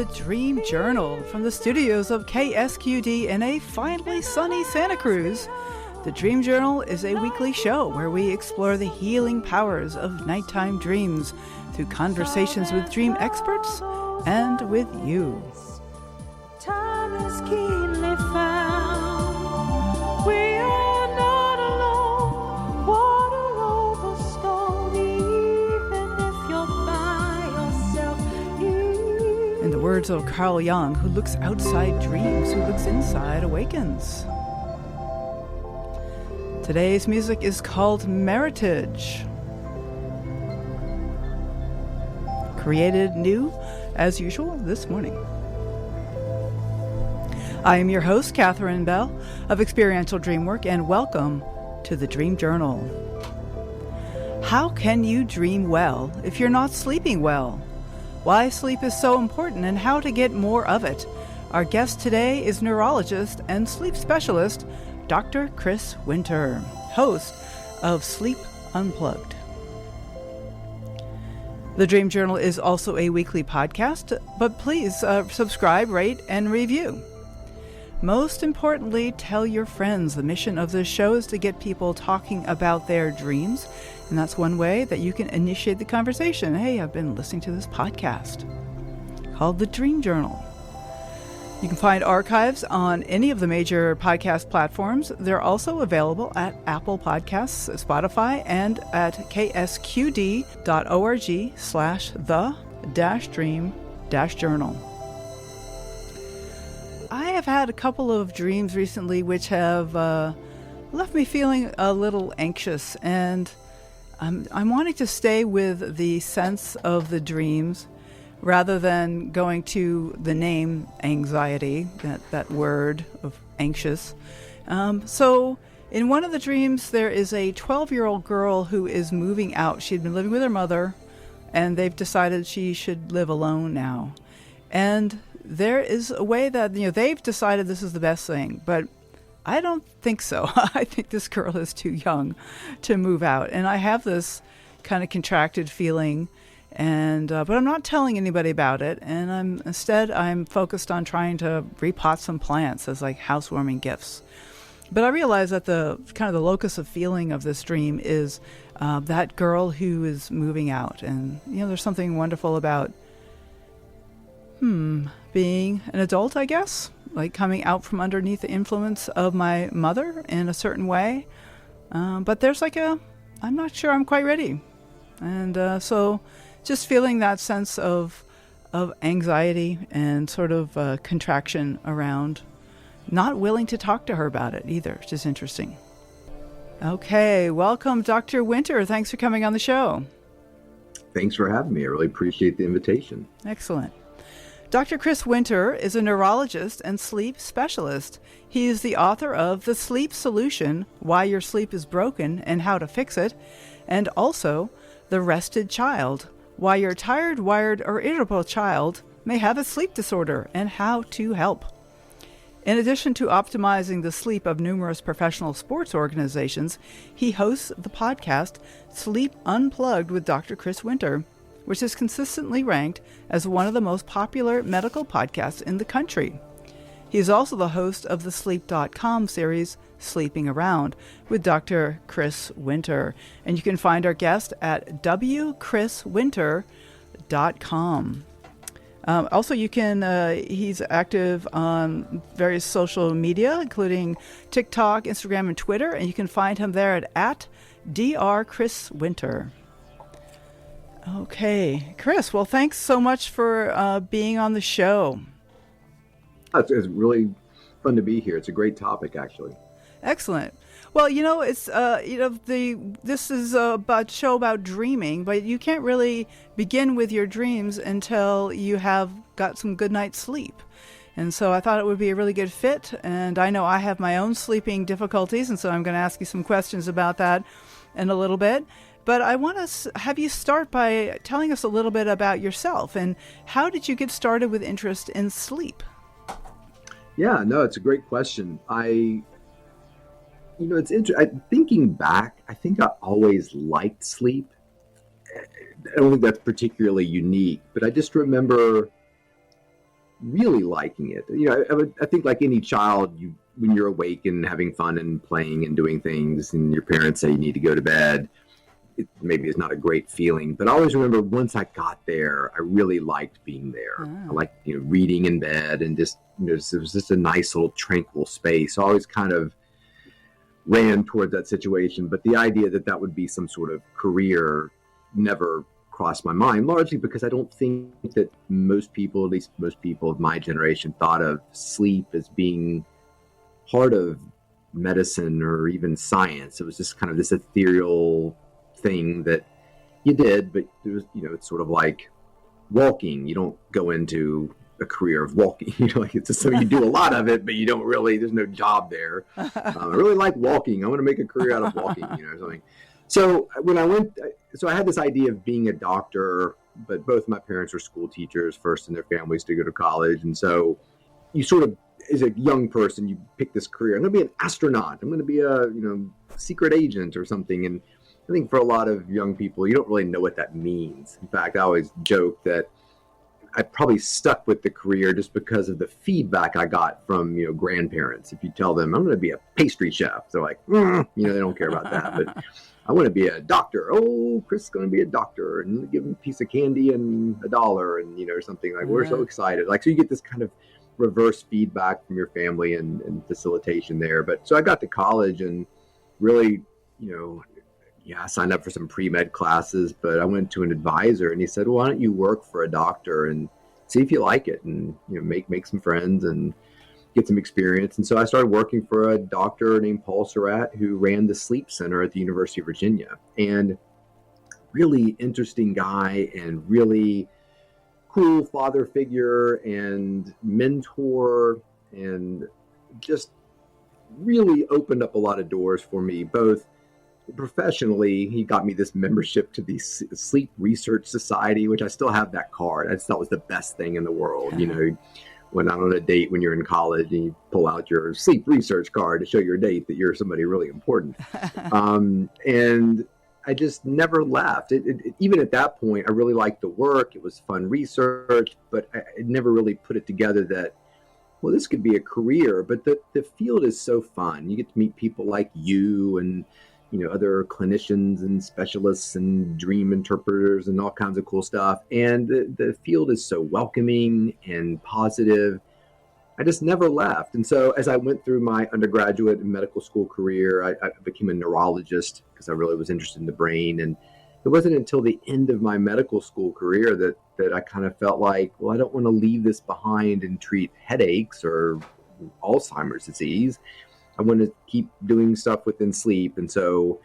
the Dream Journal from the studios of KSQD in a finally sunny Santa Cruz. The Dream Journal is a weekly show where we explore the healing powers of nighttime dreams through conversations with dream experts and with you. Time is keenly found. We are not alone. Water over stone, even if you're by yourself. In the words of Carl Jung, who looks outside dreams, who looks inside awakens. Today's music is called Meritage. Created new, as usual, this morning. I am your host, Catherine Bell, of Experiential Dreamwork, and welcome to the Dream Journal. How can you dream well if you're not sleeping well? Why sleep is so important and how to get more of it. Our guest today is neurologist and sleep specialist, Dr. Chris Winter, host of Sleep Unplugged. The Dream Journal is also a weekly podcast, but please subscribe, rate, and review. Most importantly, tell your friends. The mission of this show is to get people talking about their dreams, and that's one way that you can initiate the conversation. Hey, I've been listening to this podcast called The Dream Journal. You can find archives on any of the major podcast platforms. They're also available at Apple Podcasts, Spotify, and at ksqd.org/the-dream-journal. I have had a couple of dreams recently which have left me feeling a little anxious, and I'm wanting to stay with the sense of the dreams rather than going to the name anxiety, that word of anxious. So in one of the dreams, there is a 12-year-old girl who is moving out. She'd been living with her mother, and they've decided she should live alone now. And there is a way that, they've decided this is the best thing, but I don't think so. I think this girl is too young to move out. And I have this kind of contracted feeling, and but I'm not telling anybody about it. And I'm focused on trying to repot some plants as like housewarming gifts. But I realize that the kind of the locus of feeling of this dream is that girl who is moving out. And, there's something wonderful about being an adult, I guess, like coming out from underneath the influence of my mother in a certain way. But there's I'm not sure I'm quite ready. And so just feeling that sense of anxiety and sort of contraction around not willing to talk to her about it either, which is interesting. Okay, welcome, Dr. Winter. Thanks for coming on the show. Thanks for having me. I really appreciate the invitation. Excellent. Dr. Chris Winter is a neurologist and sleep specialist. He is the author of The Sleep Solution, Why Your Sleep is Broken and How to Fix It, and also The Rested Child, Why Your Tired, Wired, or Irritable Child May Have a Sleep Disorder and How to Help. In addition to optimizing the sleep of numerous professional sports organizations, he hosts the podcast Sleep Unplugged with Dr. Chris Winter, which is consistently ranked as one of the most popular medical podcasts in the country. He is also the host of the Sleep.com series, Sleeping Around, with Dr. Chris Winter. And you can find our guest at wchriswinter.com. Also, you can, he's active on various social media, including TikTok, Instagram, and Twitter, and you can find him there at @drchriswinter. Okay, Chris, well, thanks so much for being on the show. It's really fun to be here. It's a great topic, actually. Excellent. Well, it's this is a show about dreaming, but you can't really begin with your dreams until you have got some good night's sleep. And so I thought it would be a really good fit. And I know I have my own sleeping difficulties, and so I'm going to ask you some questions about that in a little bit. But I want to have you start by telling us a little bit about yourself and how did you get started with interest in sleep? Yeah, no, it's a great question. It's interesting. Thinking back, I think I always liked sleep. I don't think that's particularly unique, but I just remember really liking it. I think like any child, when you're awake and having fun and playing and doing things, and your parents say you need to go to bed, it maybe is not a great feeling. But I always remember once I got there, I really liked being there. I liked reading in bed, and just it was just a nice little tranquil space. So I always kind of ran towards that situation. But the idea that that would be some sort of career never crossed my mind, largely because I don't think that most people, at least most people of my generation, thought of sleep as being part of medicine or even science. It was just kind of this ethereal thing that you did, but it was, it's sort of like walking. You don't go into a career of walking, like it's just so you do a lot of it, but you don't really, there's no job there. I really like walking. I want to make a career out of walking, or something. So when I had this idea of being a doctor, but both my parents were school teachers first in their families to go to college. And so you sort of, as a young person, you pick this career. I'm going to be an astronaut. I'm going to be a, secret agent or something. And I think for a lot of young people, you don't really know what that means. In fact, I always joke that I probably stuck with the career just because of the feedback I got from, grandparents. If you tell them I'm going to be a pastry chef, they're like, they don't care about that. But I want to be a doctor. Oh, Chris is going to be a doctor, and give him a piece of candy and $1, and or something like. We're so excited. Like, so you get this kind of reverse feedback from your family and facilitation there. But so I got to college and really, I signed up for some pre-med classes, but I went to an advisor and he said, well, why don't you work for a doctor and see if you like it, and make some friends and get some experience. And so I started working for a doctor named Paul Surratt, who ran the sleep center at the University of Virginia. And really interesting guy, and really cool father figure and mentor, and just really opened up a lot of doors for me, both professionally. He got me this membership to the Sleep Research Society, which I still have that card. I just thought was the best thing in the world. Went out on a date when you're in college and you pull out your sleep research card to show your date that you're somebody really important. And I just never left. Even at that point, I really liked the work. It was fun research, but I never really put it together that, well, this could be a career. But the field is so fun. You get to meet people like you and other clinicians and specialists and dream interpreters and all kinds of cool stuff. And the field is so welcoming and positive. I just never left. And so as I went through my undergraduate and medical school career, I became a neurologist because I really was interested in the brain. And it wasn't until the end of my medical school career that I kind of felt like, well, I don't want to leave this behind and treat headaches or Alzheimer's disease. I want to keep doing stuff within sleep. And so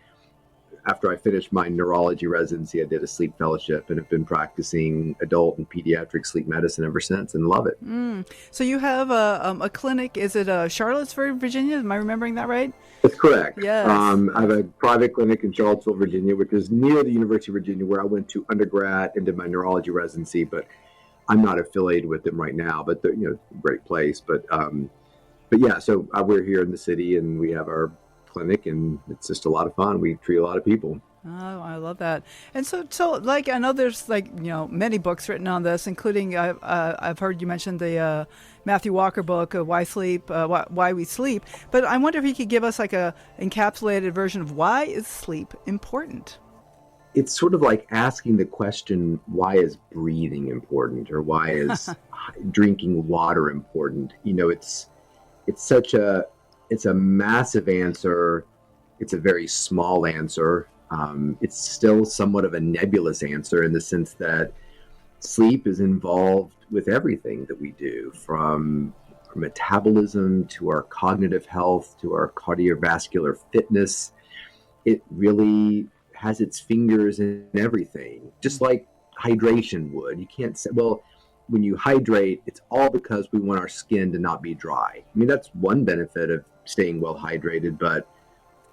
after I finished my neurology residency, I did a sleep fellowship and have been practicing adult and pediatric sleep medicine ever since, and love it. So you have a clinic, is it Charlottesville, Virginia? Am I remembering that right? That's correct. Yes. I have a private clinic in Charlottesville, Virginia, which is near the University of Virginia, where I went to undergrad and did my neurology residency, but I'm not affiliated with them right now, but they're, great place. But yeah, so we're here in the city and we have our clinic, and it's just a lot of fun. We treat a lot of people. Oh, I love that. And so like, I know there's many books written on this, including I've heard you mention the Matthew Walker book, Why Sleep, Why We Sleep. But I wonder if you could give us like a encapsulated version of why is sleep important? It's sort of like asking the question, why is breathing important, or why is drinking water important? It's a massive answer. It's a very small answer. It's still somewhat of a nebulous answer in the sense that sleep is involved with everything that we do, from our metabolism to our cognitive health to our cardiovascular fitness. It really has its fingers in everything, just like hydration would. You can't say, well, when you hydrate, it's all because we want our skin to not be dry. I mean, that's one benefit of staying well hydrated, but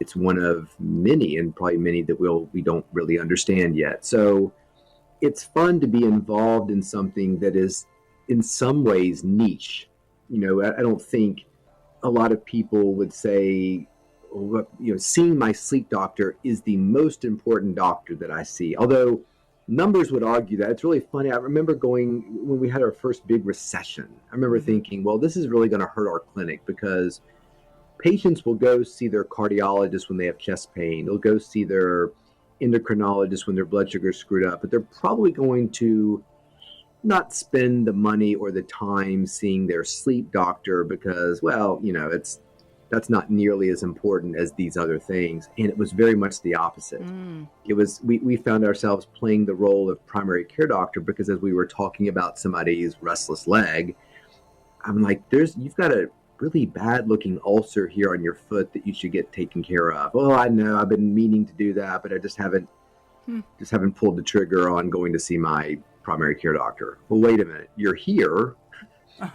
it's one of many, and probably many that we don't really understand yet. So it's fun to be involved in something that is in some ways niche. I don't think a lot of people would say, seeing my sleep doctor is the most important doctor that I see. Although numbers would argue that. It's really funny. I remember going when we had our first big recession. I remember thinking, well, this is really going to hurt our clinic because patients will go see their cardiologist when they have chest pain. They'll go see their endocrinologist when their blood sugar is screwed up, but they're probably going to not spend the money or the time seeing their sleep doctor because, well, that's not nearly as important as these other things. And it was very much the opposite. It was, we found ourselves playing the role of primary care doctor because as we were talking about somebody's restless leg, I'm like, you've got a really bad looking ulcer here on your foot that you should get taken care of. Oh, I know, I've been meaning to do that, but I just haven't pulled the trigger on going to see my primary care doctor. Well, wait a minute, you're here,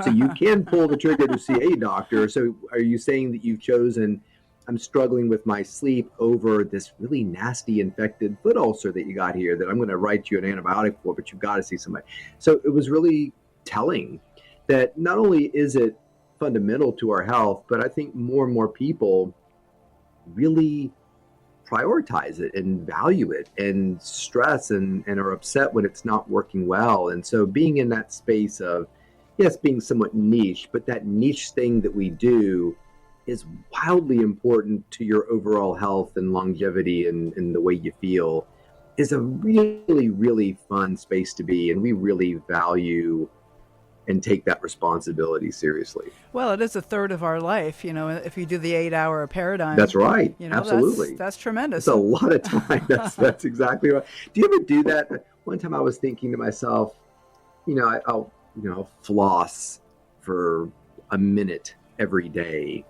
so you can pull the trigger to see a doctor. So are you saying that you've chosen, I'm struggling with my sleep over this really nasty infected foot ulcer that you got here that I'm going to write you an antibiotic for, but you've got to see somebody. So it was really telling that not only is it fundamental to our health, but I think more and more people really prioritize it and value it and stress and are upset when it's not working well. And so being in that space of, yes, being somewhat niche, but that niche thing that we do is wildly important to your overall health and longevity and the way you feel is a really, really fun space to be. And we really value and take that responsibility seriously. Well, it is a third of our life, if you do the 8-hour paradigm. That's right. Absolutely. That's tremendous. It's a lot of time. That's exactly right. Do you ever do that? One time I was thinking to myself, I'll floss for a minute every day.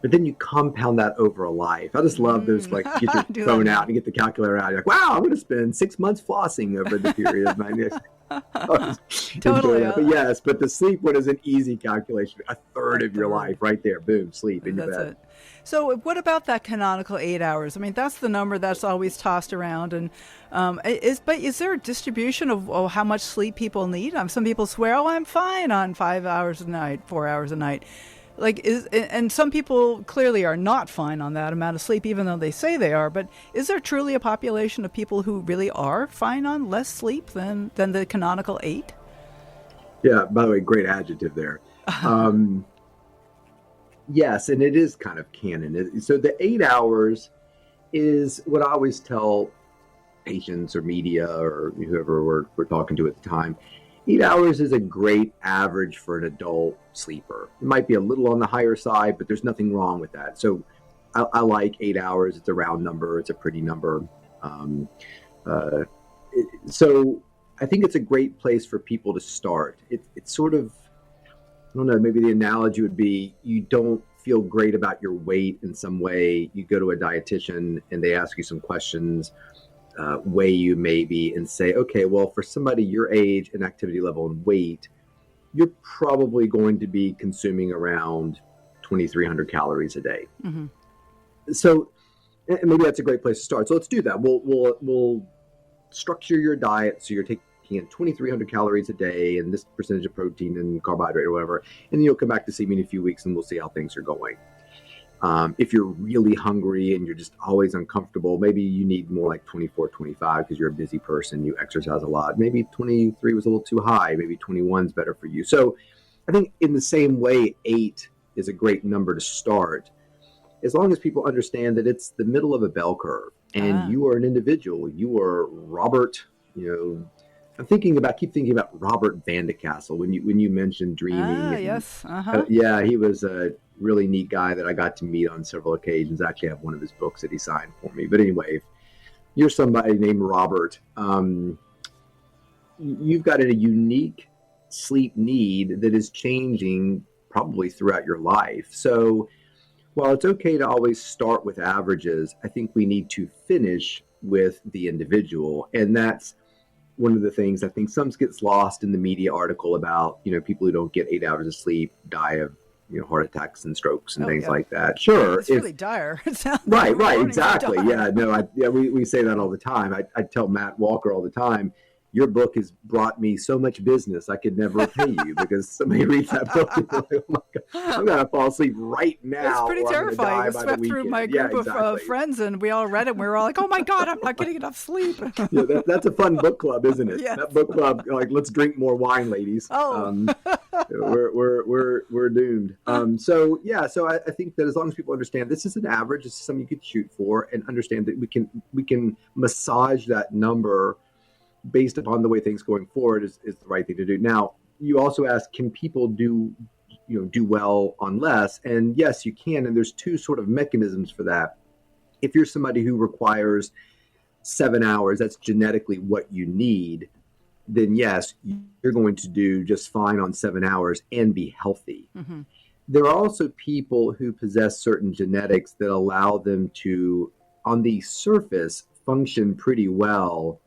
But then you compound that over a life. I just love those, like, get your phone out and get the calculator out. You're like, wow, I'm going to spend 6 months flossing over the period of my next. Totally. But the sleep one is an easy calculation. A third of your life right there. Boom, sleep in your bed. It. So what about that canonical 8 hours? I mean, that's the number that's always tossed around. And is there a distribution of how much sleep people need? Some people swear, I'm fine on 5 hours a night, 4 hours a night. And some people clearly are not fine on that amount of sleep, even though they say they are. But is there truly a population of people who really are fine on less sleep than the canonical 8? Yeah, by the way, great adjective there. Yes, and it is kind of canon. So the 8 hours is what I always tell patients or media or whoever we're talking to at the time. 8 hours is a great average for an adult sleeper. It might be a little on the higher side, but there's nothing wrong with that. So I like 8 hours. It's a round number. It's a pretty number. So I think it's a great place for people to start. It's sort of, I don't know, maybe the analogy would be you don't feel great about your weight in some way. You go to a dietitian and they ask you some questions, weigh you maybe, and say, okay, well, for somebody your age and activity level and weight, you're probably going to be consuming around 2,300 calories a day. So maybe that's a great place to start. So let's do that. We'll structure your diet so you're taking in 2,300 calories a day and this percentage of protein and carbohydrate or whatever, and then you'll come back to see me in a few weeks and we'll see how things are going. If you're really hungry and you're just always uncomfortable, maybe you need more like 24, 25 because you're a busy person, you exercise a lot. Maybe 23 was a little too high. Maybe 21 is better for you. So I think in the same way, 8 is a great number to start, as long as people understand that it's the middle of a bell curve and you are an individual. You are Robert, keep thinking about Robert Van de Castle when you mentioned dreaming. Yes. Yeah, he was a really neat guy that I got to meet on several occasions. I actually have one of his books that he signed for me. But anyway, if you're somebody named Robert, you've got a unique sleep need that is changing probably throughout your life. So while it's okay to always start with averages, I think we need to finish with the individual. And that's one of the things I think some gets lost in the media article about, people who don't get 8 hours of sleep die of heart attacks and strokes and things like that. Sure. It's really dire. It sounds right, exactly. Yeah, no, we say that all the time. I tell Matt Walker all the time, your book has brought me so much business I could never pay you because somebody reads that book and they're like, oh my God, I'm going to fall asleep right now. It's pretty or I'm gonna terrifying. die It by the swept through weekend." my Yeah, group of exactly. friends, and we all read it. And we were all like, "Oh my God, I'm not getting enough sleep." Yeah, that's a fun book club, isn't it? Yes. That book club, like, let's drink more wine, ladies. Oh. We're doomed. So yeah, so I think that as long as people understand this is an average, this is something you could shoot for, and understand that we can massage that number based upon the way things going forward is the right thing to do. Now, you also ask, can people do well on less? And yes, you can. And there's two sort of mechanisms for that. If you're somebody who requires 7 hours, that's genetically what you need, then yes, you're going to do just fine on 7 hours and be healthy. Mm-hmm. There are also people who possess certain genetics that allow them to, on the surface, function pretty well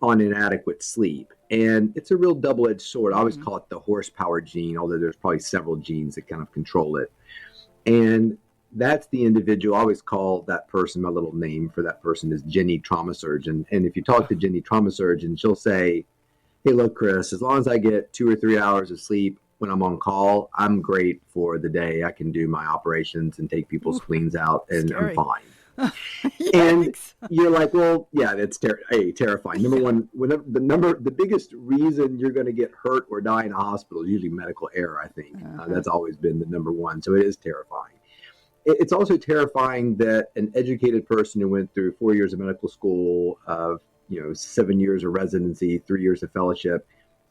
on inadequate sleep. And it's a real double-edged sword. I always call it the horsepower gene, although there's probably several genes that kind of control it. And that's the individual. I always call that person, my little name for that person is Jenny Trauma Surgeon. And if you talk to Jenny Trauma Surgeon, she'll say, hey, look, Chris, as long as I get 2 or 3 hours of sleep when I'm on call, I'm great for the day. I can do my operations and take people's spleens out, and Scary. I'm fine. And you're like, well, yeah, that's terrifying. Number one, the biggest reason you're going to get hurt or die in a hospital is usually medical error. I think that's always been the number one. So it is terrifying. It's also terrifying that an educated person who went through 4 years of medical school, of 7 years of residency, 3 years of fellowship,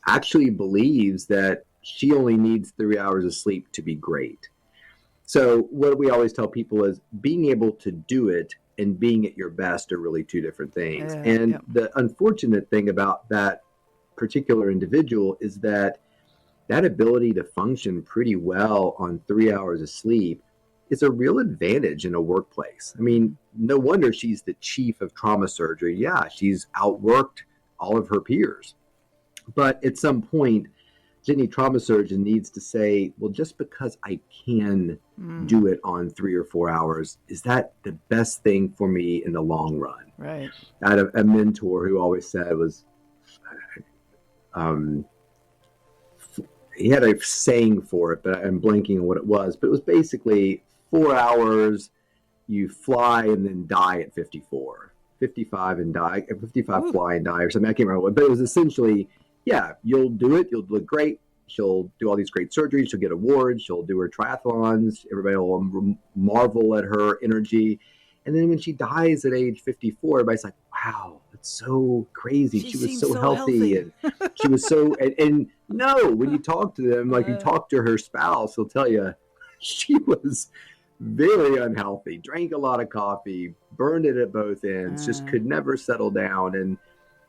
actually believes that she only needs 3 hours of sleep to be great. So what we always tell people is being able to do it and being at your best are really two different things. The unfortunate thing about that particular individual is that ability to function pretty well on 3 hours of sleep is a real advantage in a workplace. I mean, no wonder she's the chief of trauma surgery. Yeah, she's outworked all of her peers. But at some point, Jenny Trauma Surgeon needs to say, well, just because I can do it on 3 or 4 hours, is that the best thing for me in the long run? Right. I had a mentor who always said he had a saying for it, but I'm blanking on what it was. But it was basically 4 hours, you fly and then die at 54, 55 and die, 55 fly and die or something. I can't remember what, but it was essentially, yeah, you'll do it. You'll look great. She'll do all these great surgeries. She'll get awards. She'll do her triathlons. Everybody will marvel at her energy. And then when she dies at age 54, everybody's like, wow, that's so crazy. She was so healthy. And she was so, and no, when you talk to them, like you talk to her spouse, he'll tell you she was very unhealthy, drank a lot of coffee, burned it at both ends, just could never settle down. And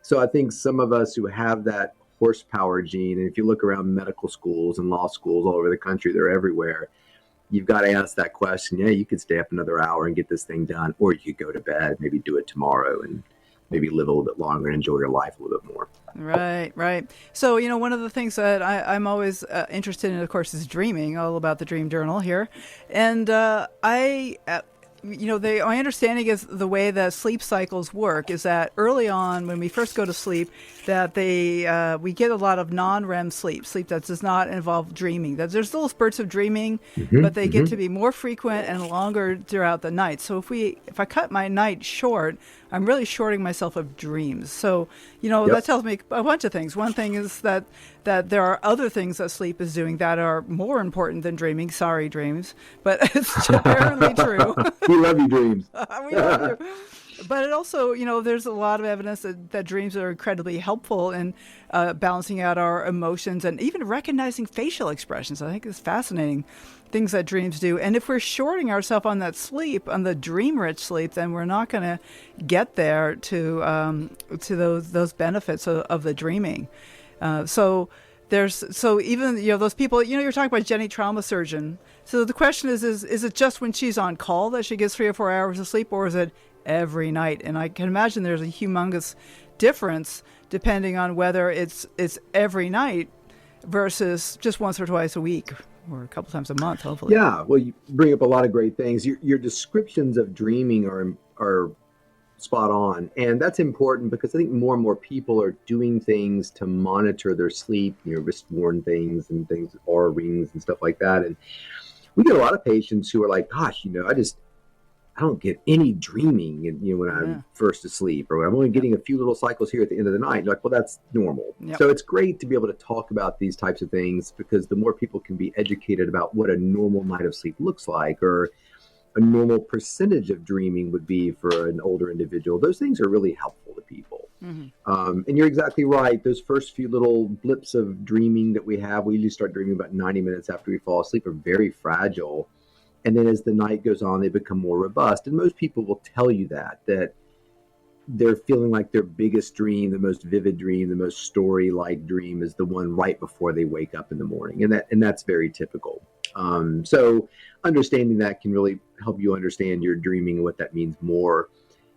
so I think some of us who have that horsepower gene, and if you look around medical schools and law schools all over the country, they're everywhere. You've got to ask that question. Yeah, you could stay up another hour and get this thing done, or you could go to bed, maybe do it tomorrow and maybe live a little bit longer and enjoy your life a little bit more. Right. So, one of the things that I'm always interested in, of course, is dreaming, all about the Dream Journal here. And my understanding is the way that sleep cycles work is that early on, when we first go to sleep, that we get a lot of non-REM sleep that does not involve dreaming. That there's little spurts of dreaming, but they get to be more frequent and longer throughout the night. So if I cut my night short, I'm really shorting myself of dreams. So, that tells me a bunch of things. One thing is that there are other things that sleep is doing that are more important than dreaming. Sorry, dreams. But it's apparently true. We love you, dreams. We love you. But it also, there's a lot of evidence that dreams are incredibly helpful in balancing out our emotions and even recognizing facial expressions. I think it's fascinating things that dreams do. And if we're shorting ourselves on that sleep, on the dream-rich sleep, then we're not going to get there to those benefits of the dreaming. So even those people, you're talking about Jenny Trauma Surgeon. So the question is it just when she's on call that she gets 3 or 4 hours of sleep, or is it every night? And I can imagine there's a humongous difference depending on whether it's every night versus just once or twice a week or a couple times a month, hopefully. Yeah, well, you bring up a lot of great things. Your descriptions of dreaming are spot on. And that's important because I think more and more people are doing things to monitor their sleep, wrist worn things and things, Aura rings and stuff like that. And we get a lot of patients who are like, gosh, I don't get any dreaming, when I'm first asleep, or I'm only getting a few little cycles here at the end of the night. You're like, well, that's normal. Yep. So it's great to be able to talk about these types of things, because the more people can be educated about what a normal night of sleep looks like, or a normal percentage of dreaming would be for an older individual, those things are really helpful to people. Mm-hmm. And you're exactly right. Those first few little blips of dreaming that we have, we usually start dreaming about 90 minutes after we fall asleep, are very fragile. And then as the night goes on, they become more robust. And most people will tell you that they're feeling like their biggest dream, the most vivid dream, the most story-like dream is the one right before they wake up in the morning. And that's very typical. So understanding that can really help you understand your dreaming and what that means more.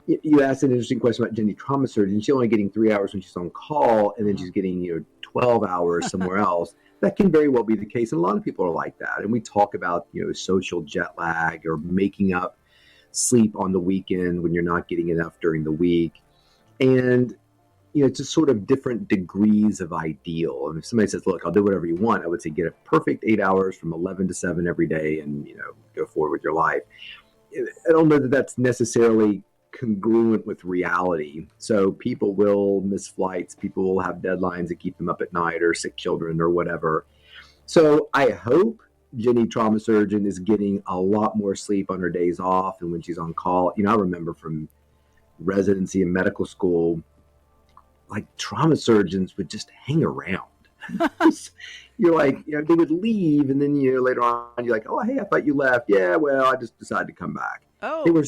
You asked an interesting question about Jenny, trauma surgeon. She's only getting 3 hours when she's on call, and then she's getting 12 hours somewhere else. That can very well be the case. And a lot of people are like that. And we talk about, social jet lag, or making up sleep on the weekend when you're not getting enough during the week. And, it's just sort of different degrees of ideal. And if somebody says, look, I'll do whatever you want, I would say get a perfect 8 hours from 11 to 7 every day and, go forward with your life. I don't know that that's necessarily congruent with reality. So people will miss flights, people will have deadlines that keep them up at night, or sick children or whatever. So I hope Jenny, trauma surgeon, is getting a lot more sleep on her days off and when she's on call. I remember from residency and medical school, like trauma surgeons would just hang around. You're like, they would leave, and then later on you're like, oh, hey, I thought you left. Yeah, well, I just decided to come back. Oh, they were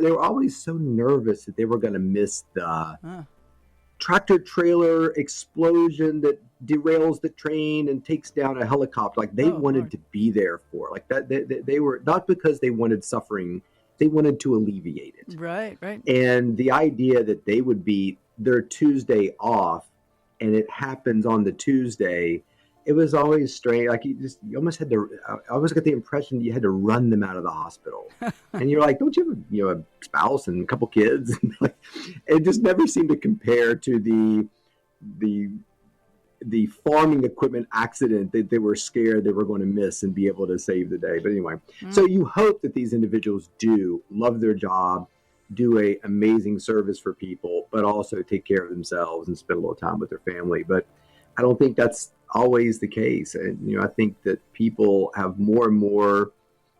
they were always so nervous that they were going to miss the tractor trailer explosion that derails the train and takes down a helicopter. Like they wanted to be there for like that. They were not because they wanted suffering; they wanted to alleviate it. Right. And the idea that they would be their Tuesday off, and it happens on the Tuesday. It was always strange. Like you almost had to. I always got the impression you had to run them out of the hospital. And you're like, don't you have a spouse and a couple kids? It just never seemed to compare to the farming equipment accident that they were scared they were going to miss and be able to save the day. But anyway, so you hope that these individuals do love their job, do a amazing service for people, but also take care of themselves and spend a little time with their family. But I don't think that's always the case. And, I think that people have more and more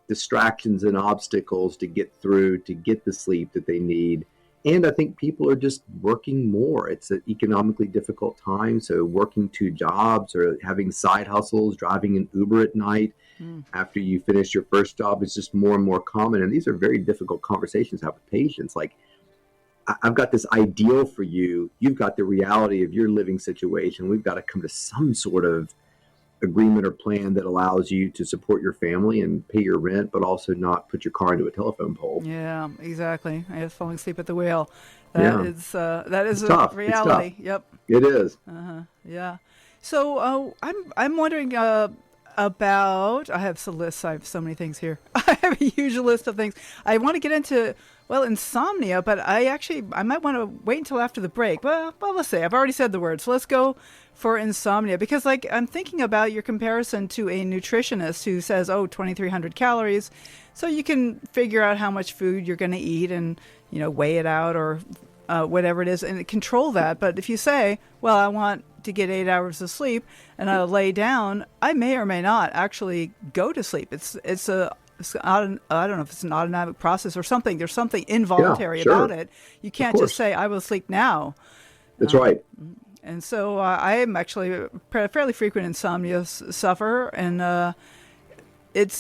distractions and obstacles to get through, to get the sleep that they need. And I think people are just working more. It's an economically difficult time. So working 2 jobs or having side hustles, driving an Uber at night after you finish your first job is just more and more common. And these are very difficult conversations to have with patients. Like, I've got this ideal for you. You've got the reality of your living situation. We've got to come to some sort of agreement or plan that allows you to support your family and pay your rent, but also not put your car into a telephone pole. Yeah, exactly. I was falling asleep at the wheel. That is a tough. reality. Yep. It is. Yeah. So I'm wondering about. I have a list. I have so many things here. I have a huge list of things. I want to get into insomnia, but I might want to wait until after the break. Well, let's see. I've already said the word, so let's go for insomnia, because I'm thinking about your comparison to a nutritionist who says, 2,300 calories, so you can figure out how much food you're going to eat and weigh it out or whatever it is and control that. But if you say, well, I want to get 8 hours of sleep and I'll lay down, I may or may not actually go to sleep. I don't know if it's an automatic process or something. There's something involuntary about it. You can't just say, I will sleep now. That's right. And so I am actually a fairly frequent insomnia sufferer, and it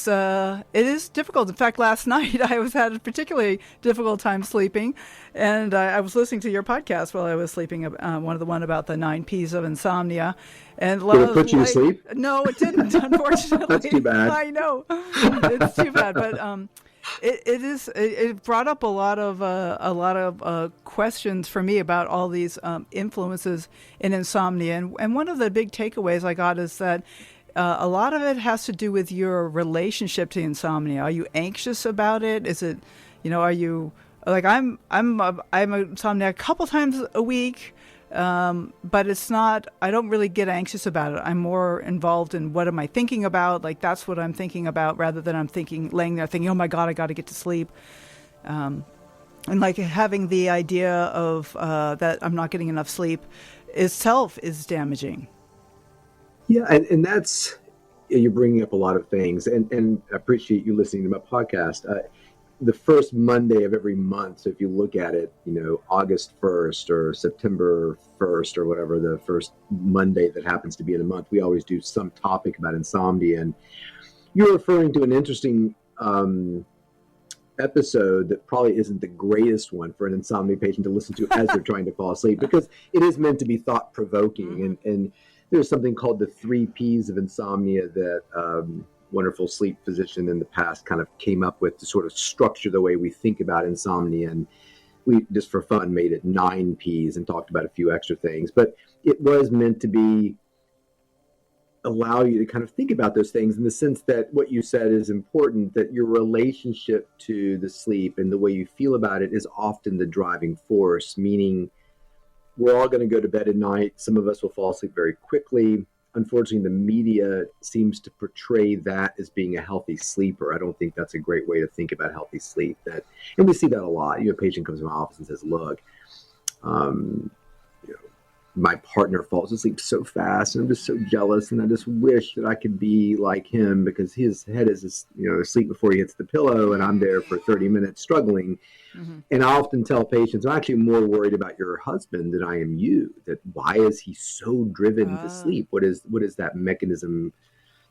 is difficult. In fact, last night I had a particularly difficult time sleeping, and I was listening to your podcast while I was sleeping, one about the 9 P's of insomnia. And did it put you to sleep? No, it didn't, unfortunately. That's too bad. I know. It's too bad, but it brought up a lot of questions for me about all these influences in insomnia. And one of the big takeaways I got is that a lot of it has to do with your relationship to insomnia. Are you anxious about it? Is it, are you Like I'm a insomniac a couple times a week, but it's not. I don't really get anxious about it. I'm more involved in what am I thinking about. Like that's what I'm thinking about, rather than I'm laying there thinking, oh my God, I got to get to sleep. And like having the idea of that I'm not getting enough sleep itself is damaging. Yeah, and that's, you're bringing up a lot of things, and I appreciate you listening to my podcast. The first Monday of every month, so if you look at it, August 1st or September 1st or whatever, the first Monday that happens to be in a month, we always do some topic about insomnia. And you're referring to an interesting episode that probably isn't the greatest one for an insomnia patient to listen to as they're trying to fall asleep, because it is meant to be thought-provoking. And there's something called the 3 Ps of insomnia that wonderful sleep physician in the past kind of came up with to sort of structure the way we think about insomnia. And we just for fun made it 9 Ps and talked about a few extra things. But it was meant to allow you to kind of think about those things in the sense that what you said is important, that your relationship to the sleep and the way you feel about it is often the driving force, meaning we're all going to go to bed at night. Some of us will fall asleep very quickly. Unfortunately, the media seems to portray that as being a healthy sleeper. I don't think that's a great way to think about healthy sleep. And we see that a lot. A patient comes to my office and says, look, my partner falls asleep so fast, and I'm just so jealous, and I just wish that I could be like him, because his head is asleep before he hits the pillow, and I'm there for 30 minutes struggling. Mm-hmm. And I often tell patients, I'm actually more worried about your husband than I am you. That why is he so driven to sleep? What is that mechanism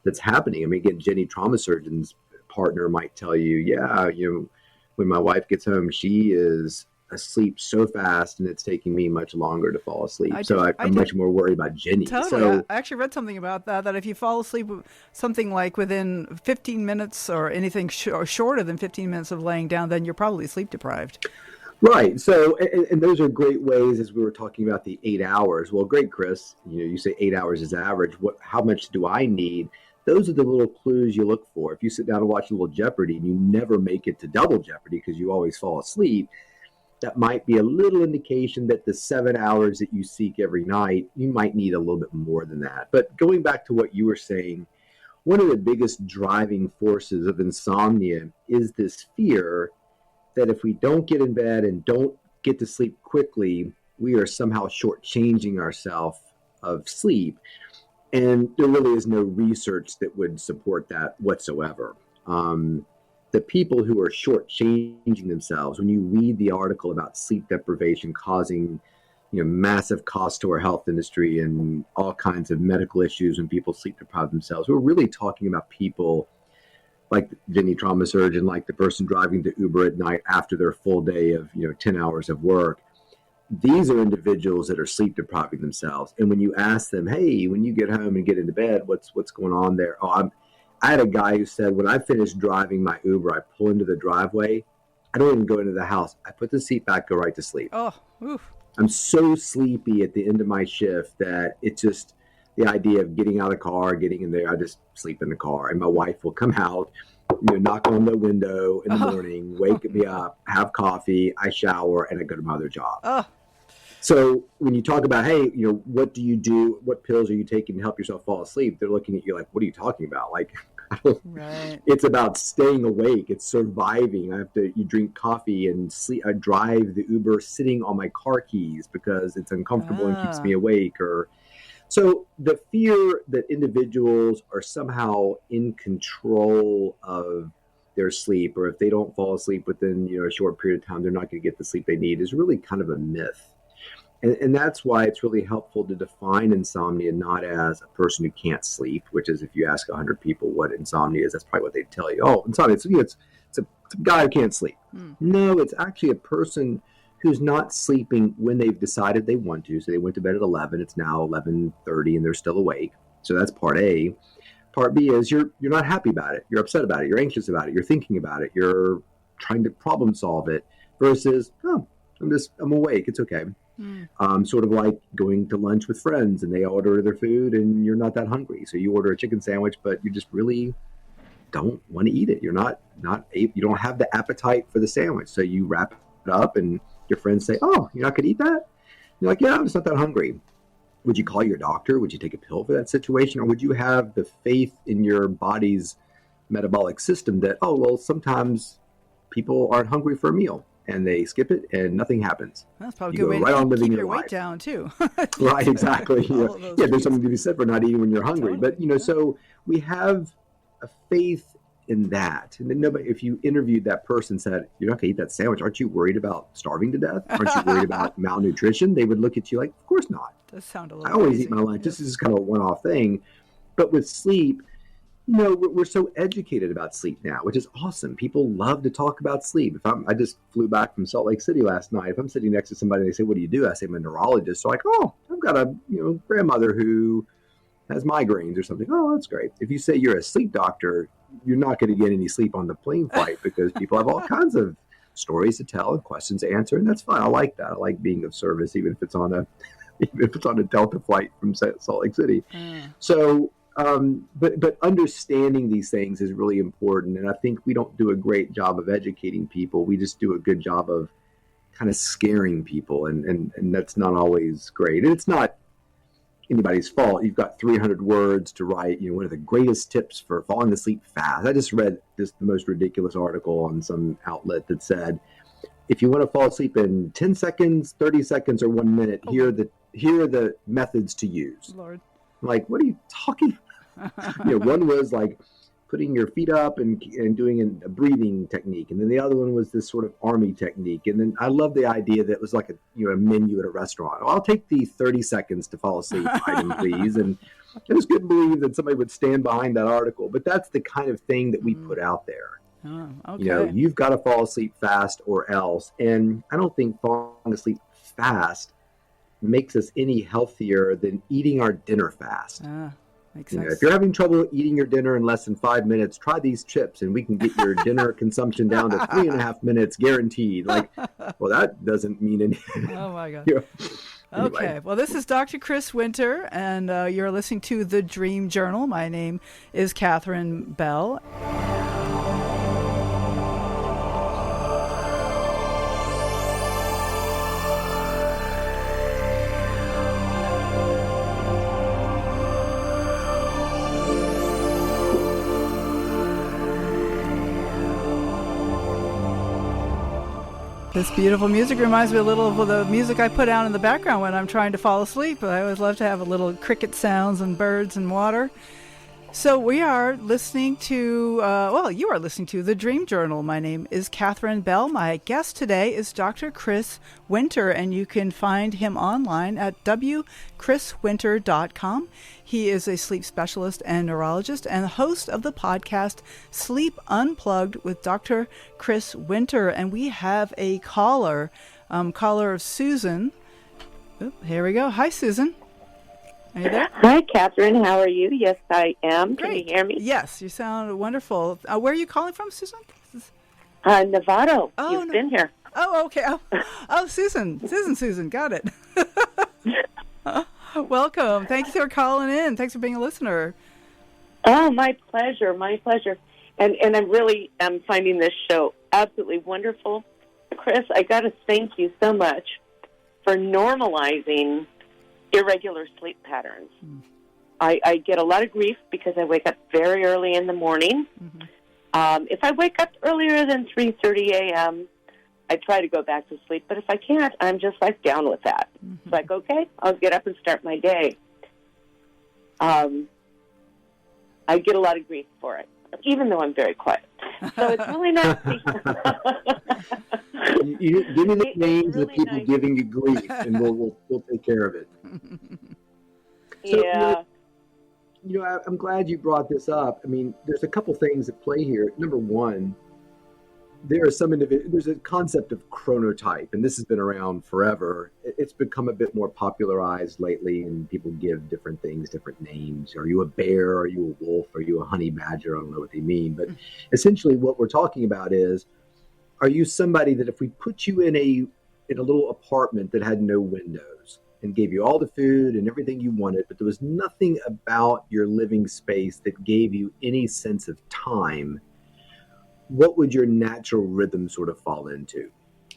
that's happening? I mean, again, Jenny, trauma surgeon's partner, might tell you, when my wife gets home, she is asleep so fast, and it's taking me much longer to fall asleep. I'm much more worried about Jenny. Totally. So, I actually read something about that if you fall asleep something like within 15 minutes or anything shorter than 15 minutes of laying down, then you're probably sleep deprived. Right. So, and those are great ways, as we were talking about the 8 hours. Well, great, Chris. You say 8 hours is average. How much do I need? Those are the little clues you look for. If you sit down and watch a little Jeopardy and you never make it to double Jeopardy because you always fall asleep, that might be a little indication that the 7 hours that you seek every night, you might need a little bit more than that. But going back to what you were saying, one of the biggest driving forces of insomnia is this fear that if we don't get in bed and don't get to sleep quickly, we are somehow shortchanging ourselves of sleep. And there really is no research that would support that whatsoever. The people who are shortchanging themselves, when you read the article about sleep deprivation causing, massive cost to our health industry and all kinds of medical issues when people sleep deprive themselves, we're really talking about people like Jenny, trauma surgeon, like the person driving the Uber at night after their full day of 10 hours of work. These are individuals that are sleep depriving themselves. And when you ask them, hey, when you get home and get into bed, what's going on there? I had a guy who said, when I finish driving my Uber, I pull into the driveway. I don't even go into the house. I put the seat back, go right to sleep. Oh, oof. I'm so sleepy at the end of my shift that it's just the idea of getting out of the car, getting in there. I just sleep in the car. And my wife will come out, knock on the window in the morning, wake me up, have coffee, I shower, and I go to my other job. Oh. So when you talk about, hey, what do you do? What pills are you taking to help yourself fall asleep? They're looking at you like, what are you talking about? Like, right. It's about staying awake. It's surviving. You drink coffee and sleep. I drive the Uber sitting on my car keys because it's uncomfortable and keeps me awake. So the fear that individuals are somehow in control of their sleep, or if they don't fall asleep within a short period of time, they're not going to get the sleep they need, is really kind of a myth. And that's why it's really helpful to define insomnia not as a person who can't sleep, which is if you ask 100 people what insomnia is, that's probably what they'd tell you. Oh, insomnia, it's a guy who can't sleep. No, it's actually a person who's not sleeping when they've decided they want to. So they went to bed at 11. It's now 11:30 and they're still awake. So that's part A. Part B is you're not happy about it. You're upset about it. You're anxious about it. You're thinking about it. You're trying to problem solve it versus, I'm awake. It's okay. Sort of like going to lunch with friends and they order their food and you're not that hungry. So you order a chicken sandwich, but you just really don't want to eat it. You don't have the appetite for the sandwich. So you wrap up and your friends say, "Oh, you're not going to eat that?" You're like, "Yeah, I'm just not that hungry." Would you call your doctor? Would you take a pill for that situation? Or would you have the faith in your body's metabolic system that, oh, well, sometimes people aren't hungry for a meal and they skip it and nothing happens? That's probably a You good go way right to on living keep your your weight life. down, too. Right, exactly. All of those Yeah, there's foods. something to be said for not eating when you're hungry. Totally, But, yeah. so we have a faith in that. And then nobody, if you interviewed that person, said, "You're not going to eat that sandwich. Aren't you worried about starving to death? Aren't you worried about malnutrition?" They would look at you like, "Of course not. Does sound a I little always crazy. eat my lunch. Yes. This is kind of a one-off thing." But with sleep, we're so educated about sleep now, which is awesome. People love to talk about sleep. I just flew back from Salt Lake City last night. If I'm sitting next to somebody, they say, "What do you do?" I say, "I'm a neurologist." So like, "Oh, I've got a grandmother who has migraines or something." "Oh, that's great." If you say you're a sleep doctor, you're not going to get any sleep on the plane flight because people have all kinds of stories to tell and questions to answer, and that's fine. I like that. I like being of service, even if it's on a Delta flight from Salt Lake City. So, but understanding these things is really important, and I think we don't do a great job of educating people. We just do a good job of kind of scaring people, and that's not always great. And it's not anybody's fault. You've got 300 words to write. One of the greatest tips for falling asleep fast. I just read the most ridiculous article on some outlet that said, if you want to fall asleep in 10 seconds, 30 seconds, or 1 minute, here are the methods to use. Lord. I'm like, what are you talking about? One was like putting your feet up and doing a breathing technique. And then the other one was this sort of army technique. And then I love the idea that it was like a menu at a restaurant. "Well, I'll take the 30 seconds to fall asleep item, please." And I just couldn't believe that somebody would stand behind that article. But that's the kind of thing that we put out there. Oh, okay. You've got to fall asleep fast or else. And I don't think falling asleep fast makes us any healthier than eating our dinner fast. Makes sense. If you're having trouble eating your dinner in less than 5 minutes, try these chips and we can get your dinner consumption down to 3.5 minutes guaranteed. Like, well, that doesn't mean anything. Oh my God. Anyway. Okay. Well, this is Dr. Chris Winter, and you're listening to The Dream Journal. My name is Catherine Bell. This beautiful music reminds me a little of the music I put out in the background when I'm trying to fall asleep. I always love to have a little cricket sounds and birds and water. So we are listening to, you are listening to The Dream Journal. My name is Catherine Bell. My guest today is Dr. Chris Winter, and you can find him online at wchriswinter.com. He is a sleep specialist and neurologist and host of the podcast Sleep Unplugged with Dr. Chris Winter. And we have a caller Susan. Here we go. Hi, Susan. Are you there? Hi, Catherine. How are you? Yes, I am. Great. Can you hear me? Yes, you sound wonderful. Where are you calling from, Susan? Novato. Oh, You've been here. Oh, okay. Oh, Susan. Got it. Welcome. Thanks for calling in. Thanks for being a listener. Oh, my pleasure. My pleasure. And I'm really finding this show absolutely wonderful. Chris, I got to thank you so much for normalizing irregular sleep patterns. I get a lot of grief because I wake up very early in the morning. If I wake up earlier than 3:30 a.m., I try to go back to sleep. But if I can't, I'm just like down with that. It's like, okay, I'll get up and start my day. I get a lot of grief for it, even though I'm very quiet. So it's really nice. You give me the names really of the people nice. giving you grief, and we'll take care of it. So, Yeah. I'm glad you brought this up. I mean, there's a couple things at play here. Number one, there's a concept of chronotype, and this has been around forever. It's become a bit more popularized lately, and people give different things different names. Are you a bear? Are you a wolf? Are you a honey badger? I don't know what they mean, but essentially what we're talking about is, are you somebody that if we put you in a little apartment that had no windows and gave you all the food and everything you wanted, but there was nothing about your living space that gave you any sense of time, what would your natural rhythm sort of fall into?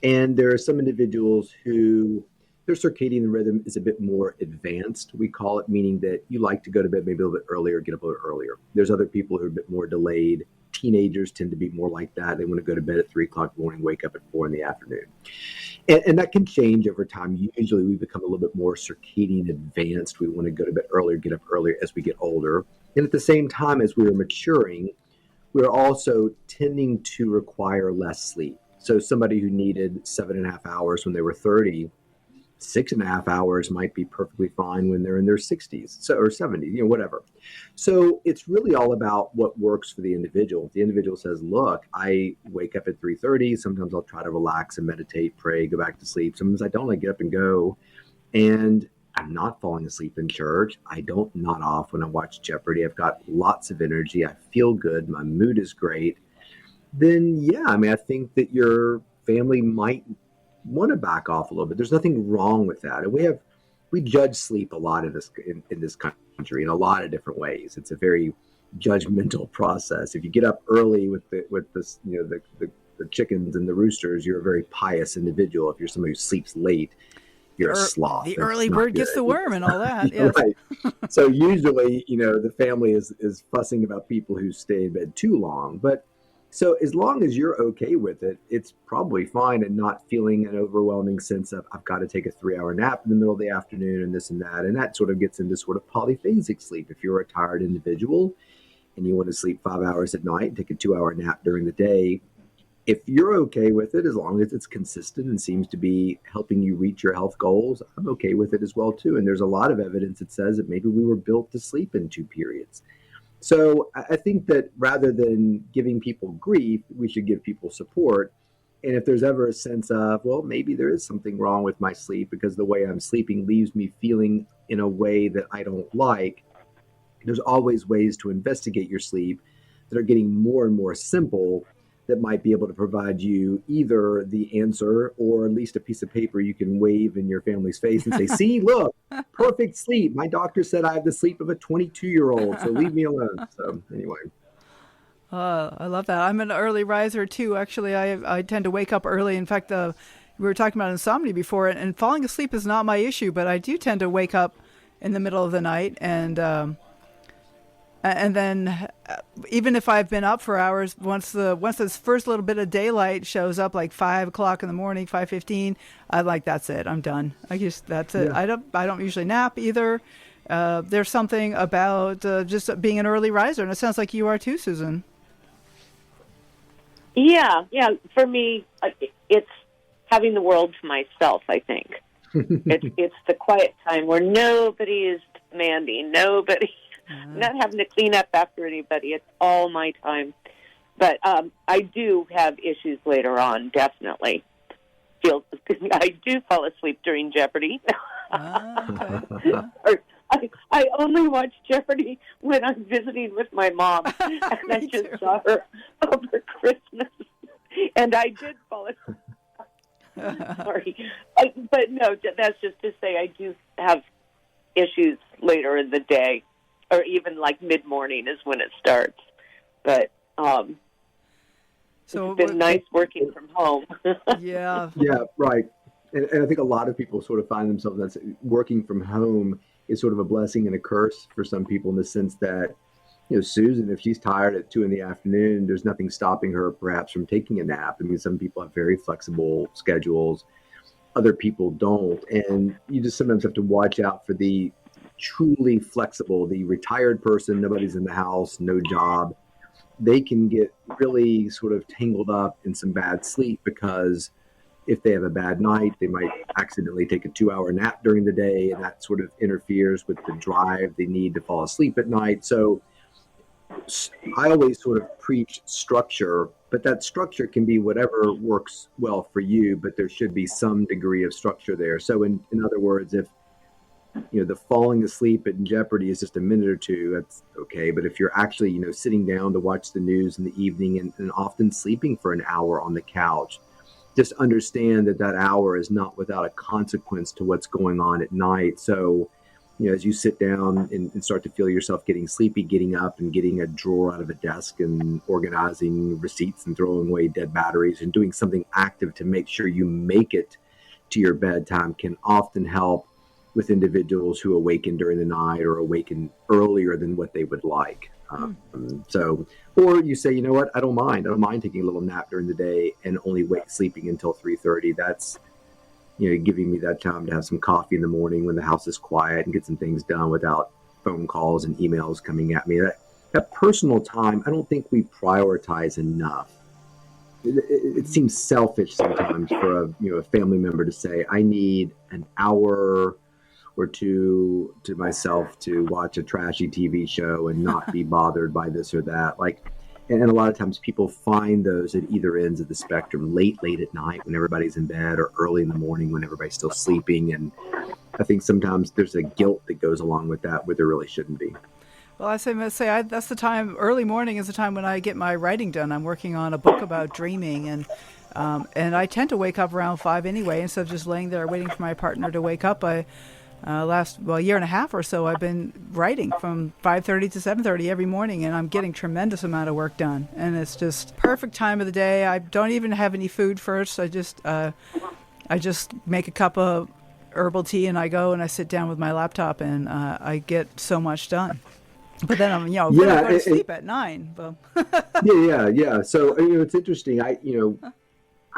And there are some individuals who their circadian rhythm is a bit more advanced, we call it, meaning that you like to go to bed maybe a little bit earlier, get up a little earlier. There's other people who are a bit more delayed. Teenagers tend to be more like that. They want to go to bed at 3 o'clock in the morning, wake up at 4 in the afternoon. And that can change over time. Usually we become a little bit more circadian advanced. We want to go to bed earlier, get up earlier as we get older. And at the same time, as we are maturing, we're also tending to require less sleep. So somebody who needed 7.5 hours when they were 30, 6.5 hours might be perfectly fine when they're in their 60s or 70s, whatever. So it's really all about what works for the individual. If the individual says, look, I wake up at 3:30, sometimes I'll try to relax and meditate, pray, go back to sleep. Sometimes I don't, I get up and go. And I'm not falling asleep in church. I don't nod off when I watch Jeopardy. I've got lots of energy. I feel good. My mood is great. Then, yeah, I think that your family might want to back off a little bit. There's nothing wrong with that. And we judge sleep a lot in this country in a lot of different ways. It's a very judgmental process. If you get up early with the chickens and the roosters, you're a very pious individual. If you're somebody who sleeps late, you're a sloth. The early bird gets the worm and all that. Yes. Right. So usually, the family is fussing about people who stay in bed too long. But so as long as you're okay with it, it's probably fine, and not feeling an overwhelming sense of I've got to take a 3-hour nap in the middle of the afternoon and this and that. And that sort of gets into sort of polyphasic sleep. If you're a tired individual and you want to sleep 5 hours at night and take a 2-hour nap during the day, if you're okay with it, as long as it's consistent and seems to be helping you reach your health goals, I'm okay with it as well too. And there's a lot of evidence that says that maybe we were built to sleep in 2 periods. So I think that rather than giving people grief, we should give people support. And if there's ever a sense of, well, maybe there is something wrong with my sleep because the way I'm sleeping leaves me feeling in a way that I don't like, there's always ways to investigate your sleep that are getting more and more simple that might be able to provide you either the answer or at least a piece of paper you can wave in your family's face and say, see, look, perfect sleep. My doctor said I have the sleep of a 22-year-old, so leave me alone. So anyway. I love that. I'm an early riser too. Actually, I tend to wake up early. In fact, we were talking about insomnia before, and falling asleep is not my issue, but I do tend to wake up in the middle of the night, and then even if I've been up for hours, once this first little bit of daylight shows up, like 5 o'clock in the morning, 5:15, that's it. I'm done. That's it. Yeah. I don't usually nap either. There's something about just being an early riser, and it sounds like you are too, Susan. Yeah. For me, it's having the world to myself, I think. It's the quiet time where nobody is demanding, not having to clean up after anybody. It's all my time. But I do have issues later on, definitely. I do fall asleep during Jeopardy. Okay. Or I only watch Jeopardy when I'm visiting with my mom. And I just saw her over Christmas. And I did fall asleep. Sorry. But no, that's just to say I do have issues later in the day. Or even like mid-morning is when it starts. But So it's been nice working from home. Yeah. Yeah, right. And I think a lot of people sort of find themselves that working from home is sort of a blessing and a curse for some people in the sense that, Susan, if she's tired at 2 in the afternoon, there's nothing stopping her perhaps from taking a nap. Some people have very flexible schedules. Other people don't. And you just sometimes have to watch out for the truly flexible, the retired person, nobody's in the house, no job. They can get really sort of tangled up in some bad sleep because if they have a bad night, they might accidentally take a 2-hour nap during the day, and that sort of interferes with the drive they need to fall asleep at night. So I always sort of preach structure, but that structure can be whatever works well for you, but there should be some degree of structure there. So in other words, if the falling asleep in Jeopardy is just a minute or two, that's okay. But if you're actually, sitting down to watch the news in the evening and often sleeping for an hour on the couch, just understand that hour is not without a consequence to what's going on at night. So as you sit down and start to feel yourself getting sleepy, getting up and getting a drawer out of a desk and organizing receipts and throwing away dead batteries and doing something active to make sure you make it to your bedtime can often help with individuals who awaken during the night or awaken earlier than what they would like. Or you say, you know what, I don't mind taking a little nap during the day and only sleeping until 3:30. That's, giving me that time to have some coffee in the morning when the house is quiet and get some things done without phone calls and emails coming at me. That personal time, I don't think we prioritize enough. It seems selfish sometimes for a family member to say, I need an hour or two to myself to watch a trashy TV show and not be bothered by this or that. And a lot of times people find those at either ends of the spectrum, late at night when everybody's in bed or early in the morning when everybody's still sleeping. And I think sometimes there's a guilt that goes along with that where there really shouldn't be. Well, that's the time. Early morning is the time when I get my writing done. I'm working on a book about dreaming, and I tend to wake up around 5 anyway. Instead of just laying there waiting for my partner to wake up, a year and a half or so, I've been writing from 5:30 to 7:30 every morning, and I'm getting tremendous amount of work done. And it's just perfect time of the day. I don't even have any food first. I just make a cup of herbal tea, and I go and I sit down with my laptop, and I get so much done. But then I'm, going to sleep at 9. But Yeah. So, it's interesting. I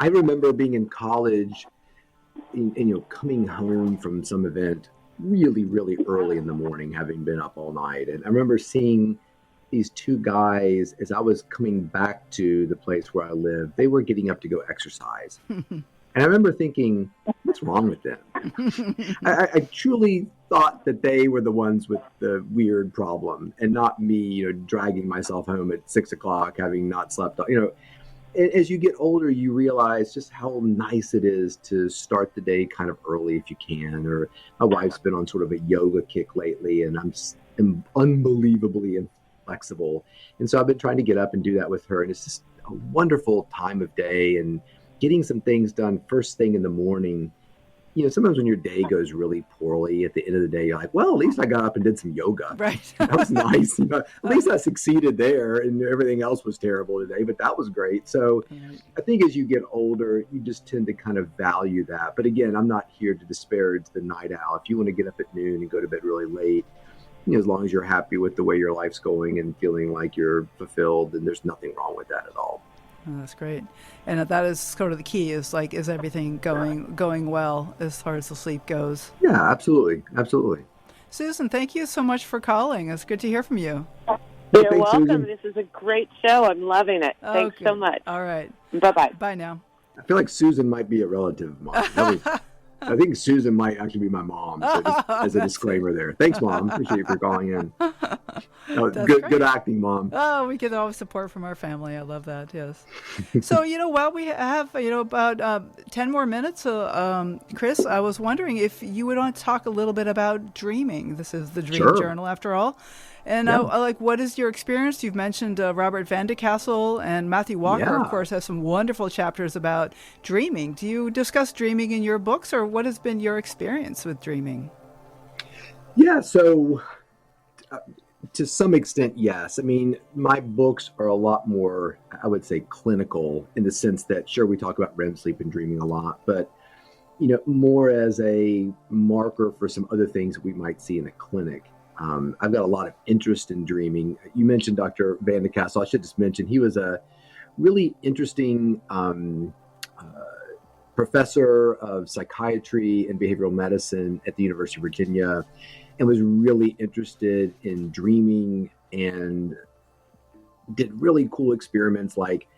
remember being in college and coming home from some event really, really early in the morning, having been up all night. And I remember seeing these two guys as I was coming back to the place where I live. They were getting up to go exercise. And I remember thinking, what's wrong with them? I truly thought that they were the ones with the weird problem and not me, dragging myself home at 6 o'clock, having not slept. As you get older, you realize just how nice it is to start the day kind of early if you can. Or my wife's been on sort of a yoga kick lately, and I'm unbelievably inflexible. And so I've been trying to get up and do that with her. And it's just a wonderful time of day and getting some things done first thing in the morning. Sometimes when your day goes really poorly at the end of the day, you're like, well, at least I got up and did some yoga. Right. That was nice. At least I succeeded there, and everything else was terrible today, but that was great. So I think as you get older, you just tend to kind of value that. But again, I'm not here to disparage the night owl. If you want to get up at noon and go to bed really late, as long as you're happy with the way your life's going and feeling like you're fulfilled, then there's nothing wrong with that at all. Oh, that's great. And that is sort of the key is everything going well as far as the sleep goes? Yeah, absolutely. Susan, thank you so much for calling. It's good to hear from you. You're Thanks, welcome. Susan. This is a great show. I'm loving it. Thanks so much. All right. Bye-bye. Bye now. I feel like Susan might be a relative of mine. I think Susan might actually be my mom. So just as a disclaimer there. Thanks, Mom. Appreciate you for calling in. Good acting, Mom. Oh, we get always support from our family. I love that. Yes. So, while we have, about 10 more minutes, Chris, I was wondering if you would want to talk a little bit about dreaming. This is the Dream Journal, after all. And what is your experience? You've mentioned Robert Van de Castle, and Matthew Walker, of course, has some wonderful chapters about dreaming. Do you discuss dreaming in your books, or what has been your experience with dreaming? Yeah, so to some extent, yes. I mean, my books are a lot more, I would say, clinical in the sense that, sure, we talk about REM sleep and dreaming a lot, but, more as a marker for some other things we might see in a clinic. I've got a lot of interest in dreaming. You mentioned Dr. Van de Castle. I should just mention he was a really interesting professor of psychiatry and behavioral medicine at the University of Virginia, and was really interested in dreaming and did really cool experiments like,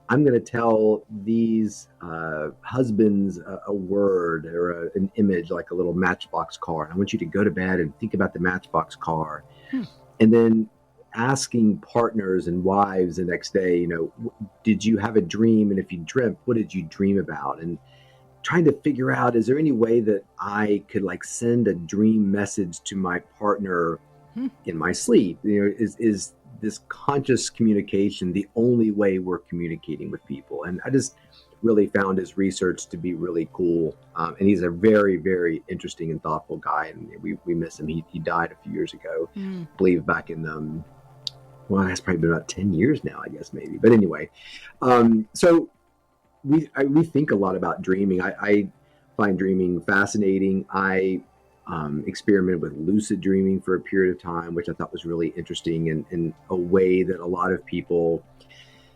I'm going to tell these husbands a word or an image, like a little matchbox car. And I want you to go to bed and think about the matchbox car. And then asking partners and wives the next day, did you have a dream? And if you dreamt, what did you dream about? And trying to figure out, is there any way that I could send a dream message to my partner in my sleep? Is this conscious communication the only way we're communicating with people? And I just really found his research to be really cool. And he's a very, very interesting and thoughtful guy. And we miss him. He died a few years ago, I believe back in, well, it's probably been about 10 years now, I guess, maybe. But anyway, so we think a lot about dreaming. I find dreaming fascinating. I experimented with lucid dreaming for a period of time, which I thought was really interesting, in a way that a lot of people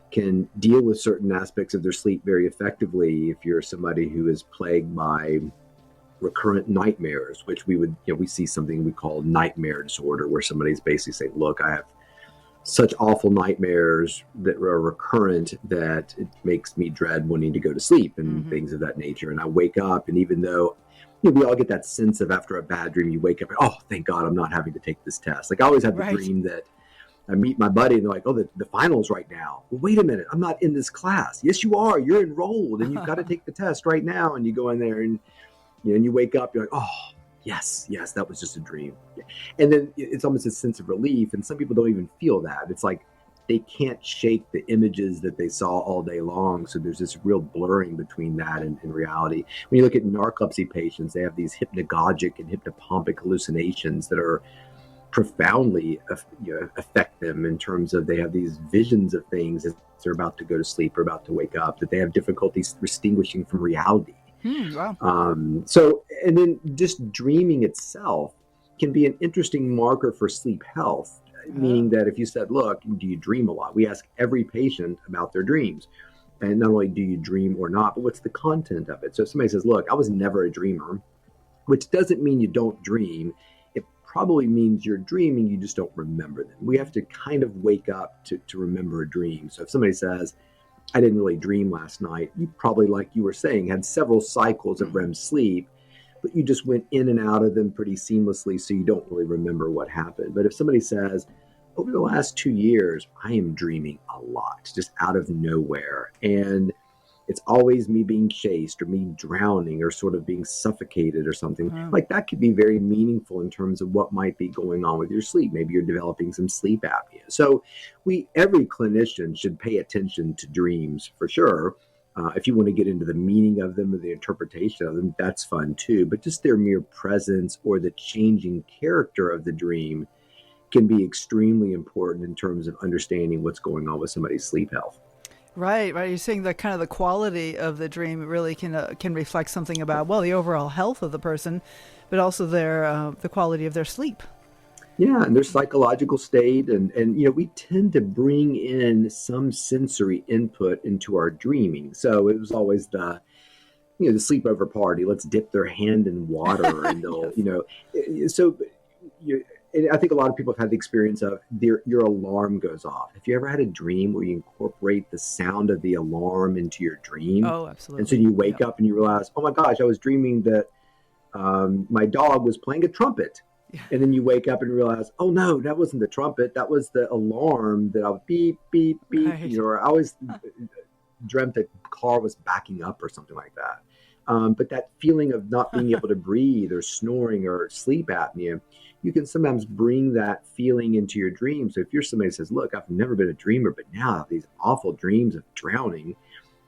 can deal with certain aspects of their sleep very effectively. If you're somebody who is plagued by recurrent nightmares, which we see something we call nightmare disorder, where somebody's basically saying, look, I have such awful nightmares that are recurrent that it makes me dread wanting to go to sleep and things of that nature. And I wake up, and even though we all get that sense of after a bad dream, you wake up and, oh, thank God I'm not having to take this test. Like I always have the dream that I meet my buddy and they're like, oh, the finals right now. Well, wait a minute, I'm not in this class. Yes, you are. You're enrolled and you've got to take the test right now. And you go in there and you wake up, you're like, oh, yes, that was just a dream. And then it's almost a sense of relief. And some people don't even feel that. It's like they can't shake the images that they saw all day long. So there's this real blurring between that and reality. When you look at narcolepsy patients, they have these hypnagogic and hypnopompic hallucinations that are profoundly affect them in terms of they have these visions of things as they're about to go to sleep or about to wake up that they have difficulties distinguishing from reality. Wow. So, and then just dreaming itself can be an interesting marker for sleep health, meaning that if you said, look, do you dream a lot? We ask every patient about their dreams. And not only do you dream or not, but what's the content of it? So if somebody says, look, I was never a dreamer, which doesn't mean you don't dream. It probably means you're dreaming, you just don't remember them. We have to kind of wake up to remember a dream. So if somebody says, I didn't really dream last night, you probably, like you were saying, had several cycles of REM sleep, but you just went in and out of them pretty seamlessly, so you don't really remember what happened. But if somebody says, over the last 2 years, I am dreaming a lot, just out of nowhere, and it's always me being chased or me drowning or sort of being suffocated or something, like that could be very meaningful in terms of what might be going on with your sleep. Maybe you're developing some sleep apnea. So every clinician should pay attention to dreams for sure. If you want to get into the meaning of them or the interpretation of them, that's fun too. But just their mere presence or the changing character of the dream can be extremely important in terms of understanding what's going on with somebody's sleep health. Right. You're saying that kind of the quality of the dream really can reflect something about, the overall health of the person, but also the quality of their sleep. Yeah, and their psychological state, and we tend to bring in some sensory input into our dreaming. So it was always the sleepover party. Let's dip their hand in water, and they'll and I think a lot of people have had the experience of your alarm goes off. Have you ever had a dream where you incorporate the sound of the alarm into your dream? Oh, absolutely. And so you wake up and you realize, oh my gosh, I was dreaming that my dog was playing a trumpet. Yeah. And then you wake up and realize, oh no, that wasn't the trumpet. That was the alarm that I was beep, beep, beep. Right. Or I always dreamt that the car was backing up or something like that. But that feeling of not being able to breathe or snoring or sleep apnea, you can sometimes bring that feeling into your dreams. So if you're somebody who says, look, I've never been a dreamer, but now I have these awful dreams of drowning,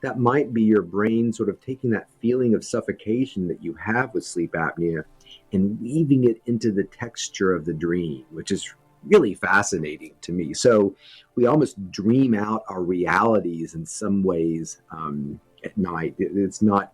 that might be your brain sort of taking that feeling of suffocation that you have with sleep apnea and weaving it into the texture of the dream, which is really fascinating to me. So we almost dream out our realities in some ways at night. It's not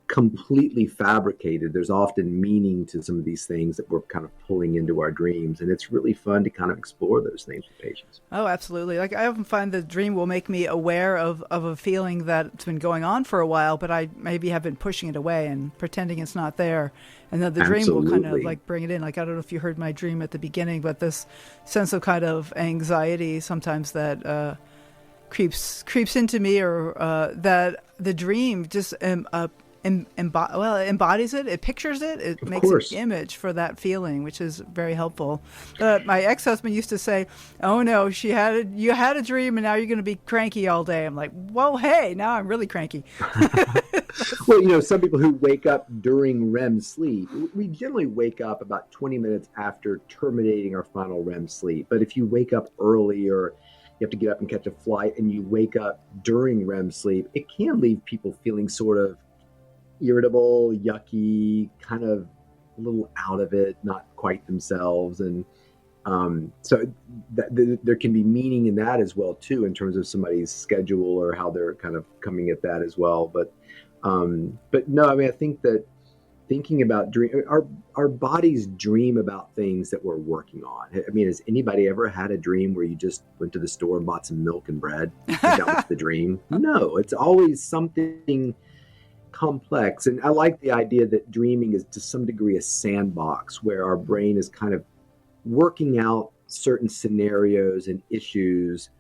completely fabricated. There's often meaning to some of these things that we're kind of pulling into our dreams, and it's really fun to kind of explore those things with patients. Oh, absolutely. Like I often find the dream will make me aware of a feeling that's been going on for a while, but I maybe have been pushing it away and pretending it's not there. And then the dream will kind of like bring it in. Like, I don't know if you heard my dream at the beginning, but this sense of kind of anxiety sometimes that creeps into me, or that the dream just embodies it. It pictures it. It makes an image for that feeling, which is very helpful. My ex-husband used to say, "Oh no, you had a dream, and now you're going to be cranky all day." I'm like, "Whoa, hey, now I'm really cranky." Well, some people who wake up during REM sleep, we generally wake up about 20 minutes after terminating our final REM sleep. But if you wake up early, or you have to get up and catch a flight, and you wake up during REM sleep, it can leave people feeling sort of irritable, yucky, kind of a little out of it, not quite themselves. And so there can be meaning in that as well, too, in terms of somebody's schedule or how they're kind of coming at that as well. But no, I mean, I think that thinking about our bodies dream about things that we're working on. I mean, has anybody ever had a dream where you just went to the store and bought some milk and bread? That was the dream? No, it's always something complex. And I like the idea that dreaming is to some degree a sandbox where our brain is kind of working out certain scenarios and issues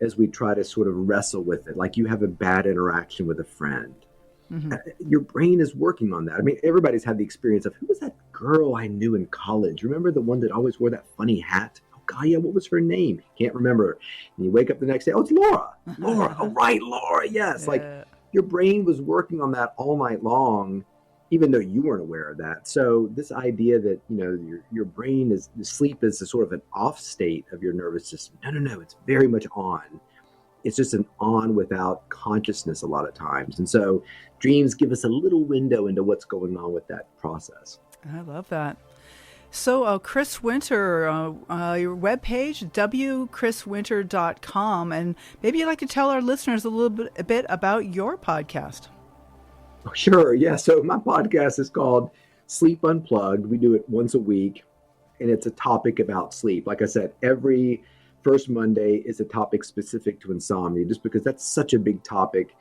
as we try to sort of wrestle with it. Like you have a bad interaction with a friend. Mm-hmm. Your brain is working on that. I mean, everybody's had the experience of, who was that girl I knew in college? Remember the one that always wore that funny hat? Oh, God, yeah, what was her name? Can't remember. And you wake up the next day, oh, it's Laura. Laura, oh, right, Laura, yes. Yeah. Like your brain was working on that all night long, even though you weren't aware of that. So this idea that, you know, your brain is, sleep is a sort of an off state of your nervous system. No, it's very much on. It's just an on without consciousness a lot of times. And so dreams give us a little window into what's going on with that process. I love that. So Chris Winter, your webpage, wchriswinter.com, and maybe you'd like to tell our listeners a bit about your podcast. Oh, sure. Yeah. So my podcast is called Sleep Unplugged. We do it once a week, and it's a topic about sleep. Like I said, every first Monday is a topic specific to insomnia, just because that's such a big topic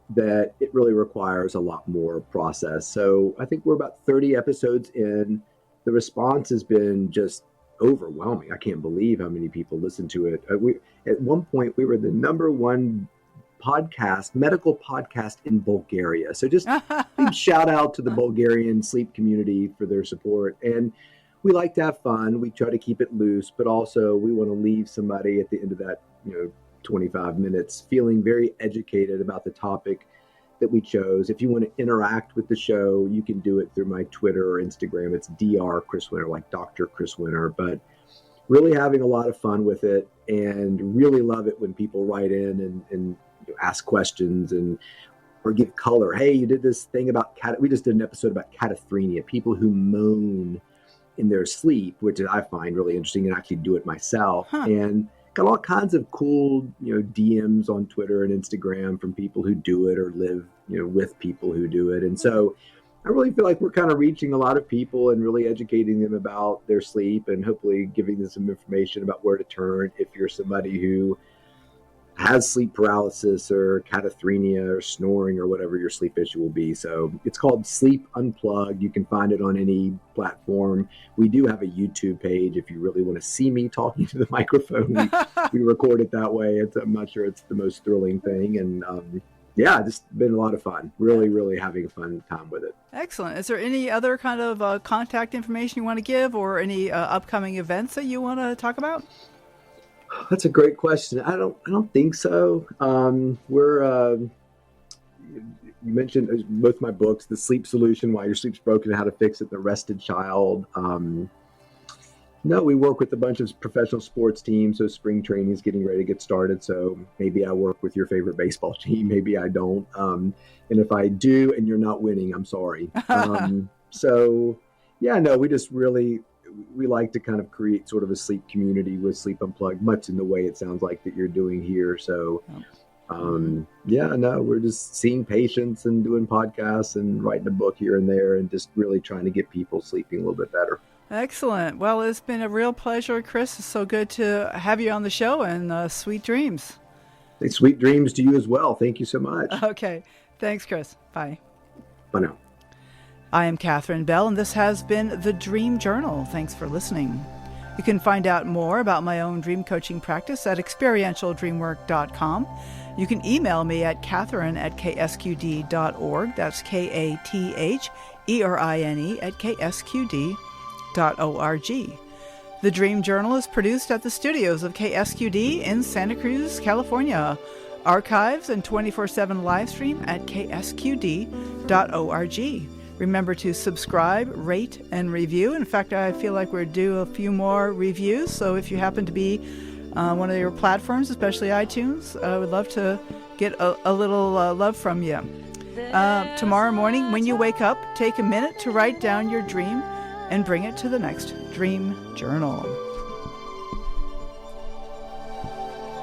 that it really requires a lot more process. So I think we're about 30 episodes in. The response has been just overwhelming. I can't believe how many people listen to it. At one point, we were the number one medical podcast in Bulgaria. So just big shout out to the Bulgarian sleep community for their support. And we like to have fun. We try to keep it loose, but also we want to leave somebody at the end of that, 25 minutes feeling very educated about the topic that we chose. If you want to interact with the show, you can do it through my Twitter or Instagram. It's Dr. Chris Winter, like Dr. Chris Winter, but really having a lot of fun with it, and really love it when people write in and ask questions or give color. Hey, you did this thing about we just did an episode about cataphrenia, people who moan in their sleep, which I find really interesting and actually do it myself. And got all kinds of cool, DMs on Twitter and Instagram from people who do it or live, with people who do it. And so I really feel like we're kind of reaching a lot of people and really educating them about their sleep, and hopefully giving them some information about where to turn if you're somebody who has sleep paralysis or cataphrenia or snoring or whatever your sleep issue will be. So it's called Sleep Unplugged. You can find it on any platform. We do have a YouTube page if you really want to see me talking to the microphone. We record it that way. I'm not sure it's the most thrilling thing. And just been a lot of fun. Really, really having a fun time with it. Excellent. Is there any other kind of contact information you want to give, or any upcoming events that you want to talk about? That's a great question. I don't think so. You mentioned both my books, The Sleep Solution, Why Your Sleep's Broken, How to Fix It, The Rested Child. No, we work with a bunch of professional sports teams. So spring training is getting ready to get started. So maybe I work with your favorite baseball team. Maybe I don't. And if I do and you're not winning, I'm sorry. We like to kind of create sort of a sleep community with Sleep Unplugged, much in the way it sounds like that you're doing here. So, we're just seeing patients and doing podcasts and writing a book here and there, and just really trying to get people sleeping a little bit better. Excellent. Well, it's been a real pleasure, Chris. It's so good to have you on the show, and sweet dreams. Hey, sweet dreams to you as well. Thank you so much. Okay. Thanks, Chris. Bye. Bye now. I am Catherine Bell, and this has been The Dream Journal. Thanks for listening. You can find out more about my own dream coaching practice at experientialdreamwork.com. You can email me at catherine@ksqd.org. That's KATHERINE@ksqd.org. The Dream Journal is produced at the studios of KSQD in Santa Cruz, California. Archives and 24/7 live stream at ksqd.org. Remember to subscribe, rate, and review. In fact, I feel like we're due a few more reviews. So if you happen to be one of your platforms, especially iTunes. I would love to get a little love from you. Tomorrow morning, when you wake up, take a minute to write down your dream and bring it to the next Dream Journal.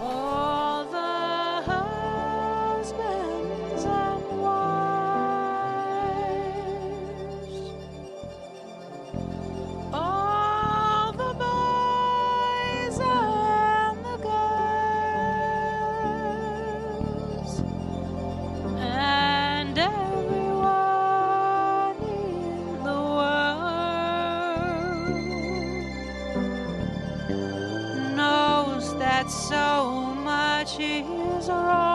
All the husbands and wives, all the boys and the girls, and everyone in the world knows that so much is wrong,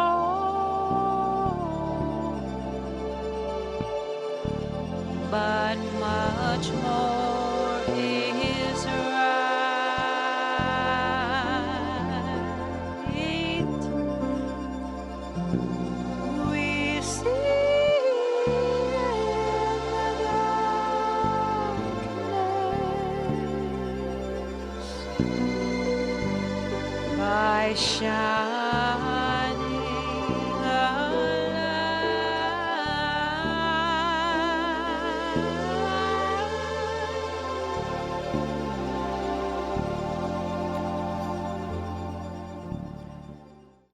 but much more is right. We see in the darkness by shining